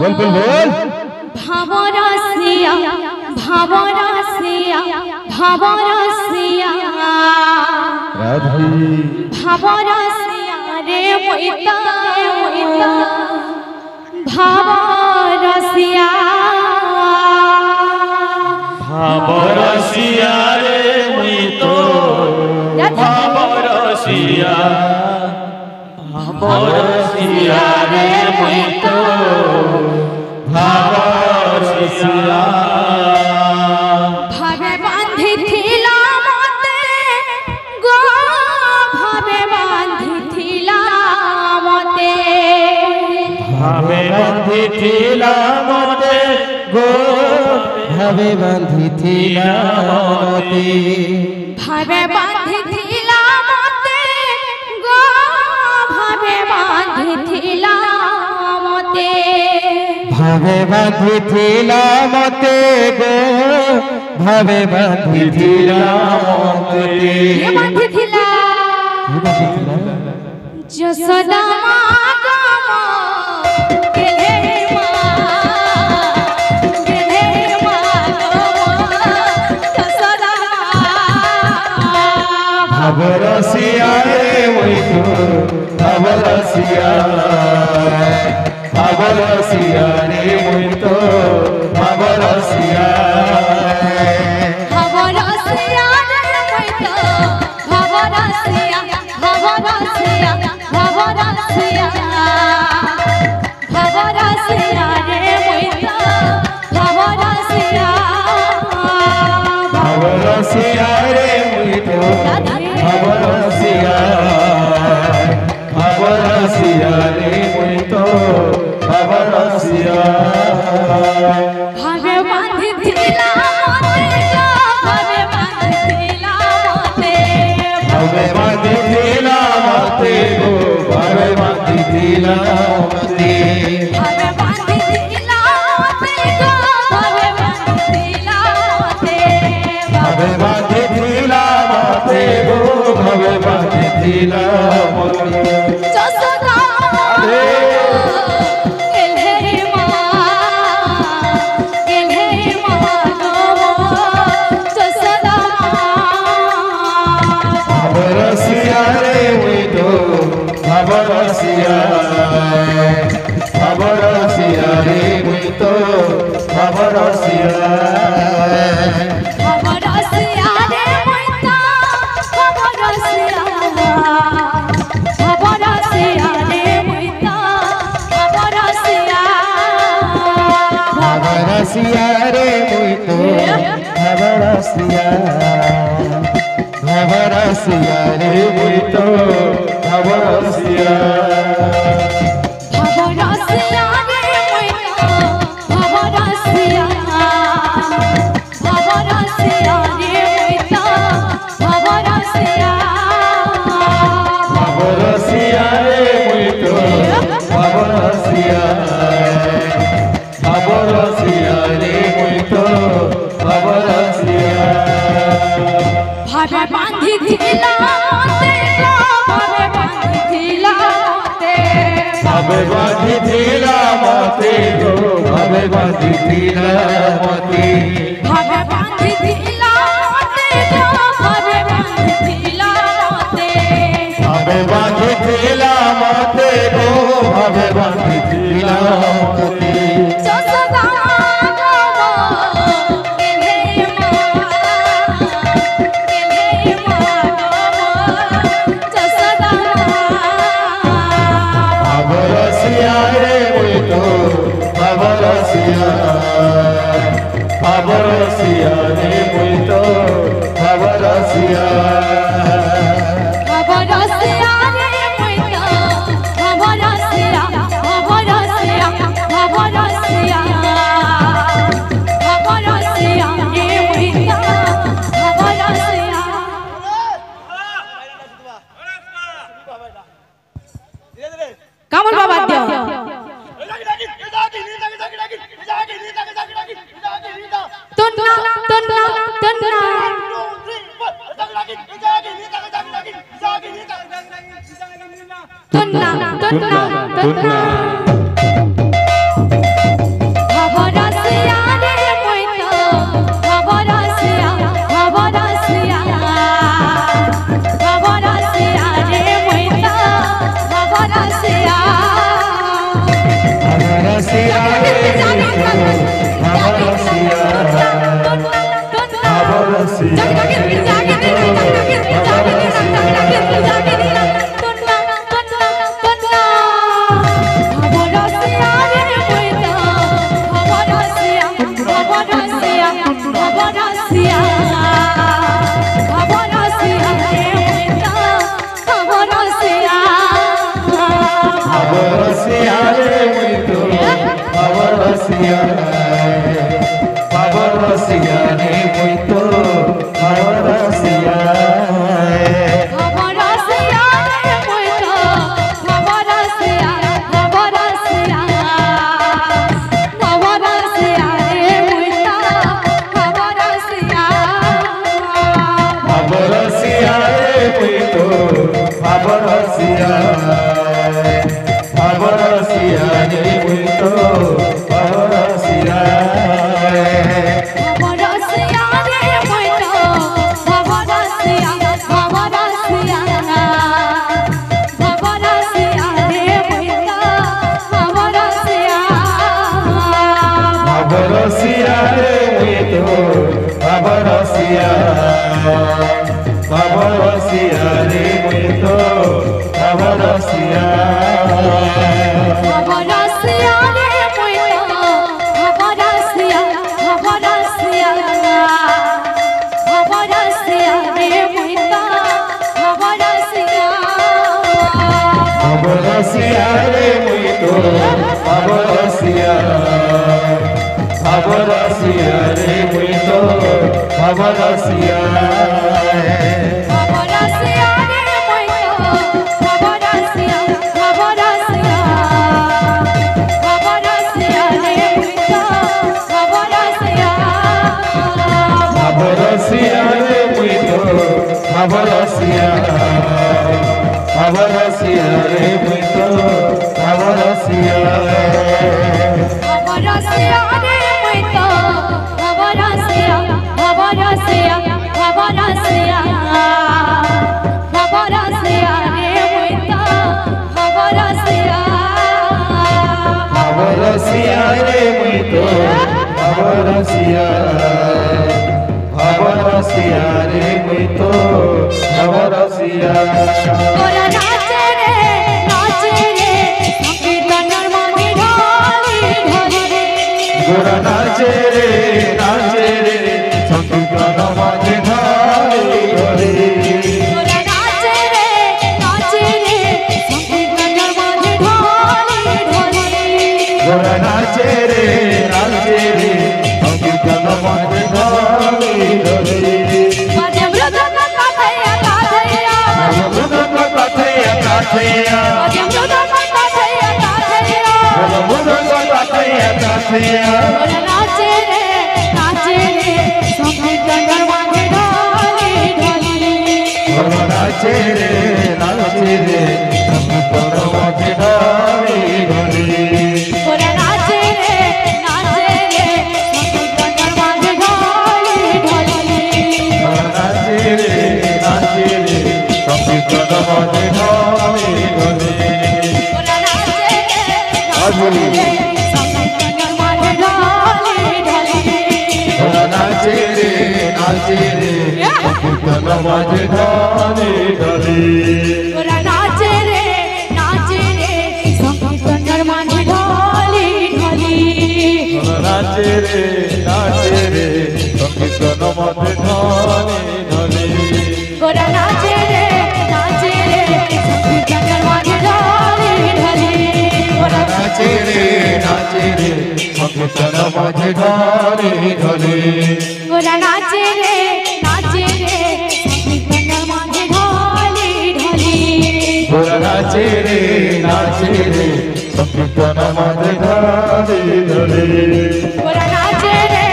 बोल बोल बोल भावरसिया भावरसिया भावरसिया राधे भावरसिया रे मोइता भावरसिया भावरसिया रे मोइतो भावरसिया भावरसिया रे मोइतो भावरसिया भावे बांधिथिला मते गो भावे बांधिथिला मते भावे बांधिथिला मते गो भावे बांधिथिला मते भावे बांधिथिला मते गो भावे बांधिथिला मते भावे बांधिथिला मते गो भावे बांधिथिला मते ये बांधिथिला जसोदा माँ गमा गेले माँ गमा जसोदा भावरसिया रे मोइतो भावरसिया भावरसिया रे मोइतो भावरसिया भावरसिया रे मोइतो भावरसिया भावरसिया भावरसिया भावरसिया रे मोइतो भावरसिया भावरसिया रे मोइतो भावरसिया भावरसिया रे मोइतो भावरसिया भावे बांधिथिला मते भावे बांधिथिला मते भावे बांधिथिला मते गो भावे बांधिथिला मते भावे बांधिथिला मते गो भावे बांधिथिला मते भावे बांधिथिला मते गो भावे बांधिथिला मते जसोदा गेले माँ गमा जसोदा भावरसिया रे मोइतो भावरसिया भावरसिया रे मोइतो भावरसिया भावरसिया रे मोइतो भावरसिया भावरसिया रे मोइतो भावरसिया भावरसिया रे मोइतो भावरसिया भावरसिया रे मोइतो भावरसिया भावरसिया रे मोइतो भावरसिया भावरसिया रे मोइतो भावरसिया भावरसिया रे मोइतो भावरसिया भावरसिया रे मोइतो भावरसिया भावे बांधिथिला मते गो भावे बांधिथिला मते भावे बांधिथिला मते गो भावे बांधिथिला मते भावे बांधिथिला मते गो भावे बांधिथिला मते भावे बांधिथिला मते गो भावे बांधिथिला मते जसोदा गमा गेले माँ गमा जसोदा भावरसिया रे मोइतो भावरसिया भावरसिया रे मोइतो भावरसिया भावरसिया रे मोइतो भावरसिया भावरसिया भावरसिया भावरसिया रे मोइतो भावरसिया কামল বাবা দিও তন্না তন্না তন্না तन्ना तन्ना तन्ना রসিয়া বাবা রসিয়া রে মুই তো বাবা রসিয়া ভবরসিয়া রে মুই তো ভবরসিয়া ভবরসিয়া ভবরসিয়া রে মুই তো ভবরসিয়া বাবা রসিয়া রে মুই তো বাবা রসিয়া বাবা রসিয়া রে মুই তো বাবা রসিয়া ভবরসিয়া রে মুই তো ভবরসিয়া ভবরসিয়া ভবরসিয়া রে মুই তো ভবরসিয়া বাবা রসিয়া রে মুই তো বাবা রসিয়া বাবা রসিয়া রে মুই তো বাবা রসিয়া ভবরসিয়া রে মুই তো ভবরসিয়া ভবরসিয়া ভবরসিয়া রে মুই তো ভবরসিয়া বাবা রসিয়া রে মুই তো বাবা রসিয়া বাবা রসিয়া রে মুই তো বাবা রসিয়া ভবরসিয়া রে মুই তো ভবরসিয়া ভবরসিয়া ভবরসিয়া রে মুই তো ভবরসিয়া বাবা রসিয়া রে মুই তো বাবা রসিয়া বাবা রসিয়া রে মুই তো বাবা রসিয়া ভবরসিয়া রে মুই তো ভবরসিয়া ভবরসিয়া ভবরসিয়া ভবরসিয়া রে মুই তো ভবরসিয়া বাবা রসিয়া রে মুই তো বাবা রসিয়া বাবা রসিয়া রে মুই তো বাবা রসিয়া ওরা নাচে রে সংকীর্তনের মধ্যে ঢালি ঢালি গোরা নাচে রে সংকীর্তন মাঝে ঢালি ঢালি ওরা নাচে রে সংকীর্তনের মধ্যে ঢালি ঢালি গোরা নাচে রে সংকীর্তন মাঝে ঢালি ঢালি বাজে মৃদঙ্গ কাঁথাইয়া কাঁথাইয়া মৃদঙ্গ কাঁথাইয়া কাঁথাইয়া বাজে মৃদঙ্গ কাঁথাইয়া কাঁথাইয়া মৃদঙ্গ কাঁথাইয়া কাঁথাইয়া ওরা নাচে রে সংকীর্তনের মধ্যে ঢালি ঢালি গোরা নাচে রে সংকীর্তন মাঝে ঢালি ঢালি ওরা নাচে রে সংকীর্তনের মধ্যে ঢালি ঢালি নাচে রে সংকীর্তন মাঝে ঢালি ঢালি ওরা নাচে রে সংকীর্তনের মধ্যে ঢালি ঢালি গোরা নাচে রে সংকীর্তন মাঝে ঢালি ঢালি ওরা নাচে রে সংকীর্তনের মধ্যে ঢালি ঢালি গোরা নাচে রে সংকীর্তন মাঝে ঢালি ঢালি ওরা নাচে রে সংকীর্তনের মধ্যে ঢালি ঢালি ওরা নাচে রে সংকীর্তন মাঝে ঢালি ঢালি ওরা নাচে রে সংকীর্তনের মধ্যে ঢালি ঢালি গোরা নাচে রে সংকীর্তন মাঝে ঢালি ঢালি ওরা নাচে রে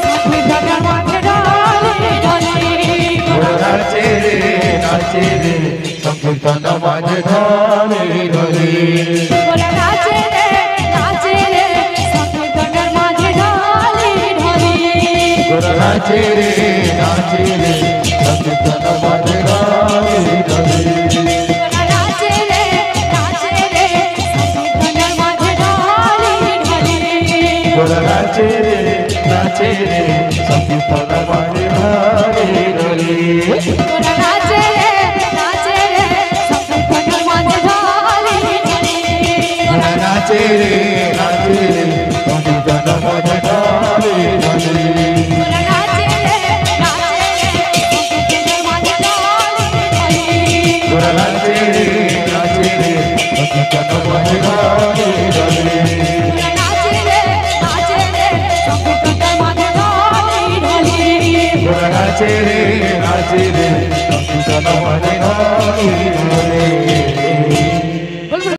সংকীর্তনের মধ্যে ঢালি ঢালি গোরা নাচে রে সংকীর্তন মাঝে ঢালি ঢালি ওরা নাচে রে সংকীর্তনের মধ্যে ঢালি ঢালি গোরা নাচে রে সংকীর্তন মাঝে ঢালি ঢালি ওরা নাচে রে সংকীর্তনের মধ্যে ঢালি ঢালি গোরা নাচে রে সংকীর্তন মাঝে ঢালি ঢালি ওরা নাচে রে সংকীর্তনের মধ্যে ঢালি ঢালি গোরা নাচে রে সংকীর্তন মাঝে ঢালি ঢালি ওরা নাচে রে সংকীর্তনের মধ্যে ঢালি ঢালি গোরা নাচে রে সংকীর্তন মাঝে ঢালি ঢালি ওরা নাচে নাচে রে নাচে রে, তোমার ঘরে ঘরে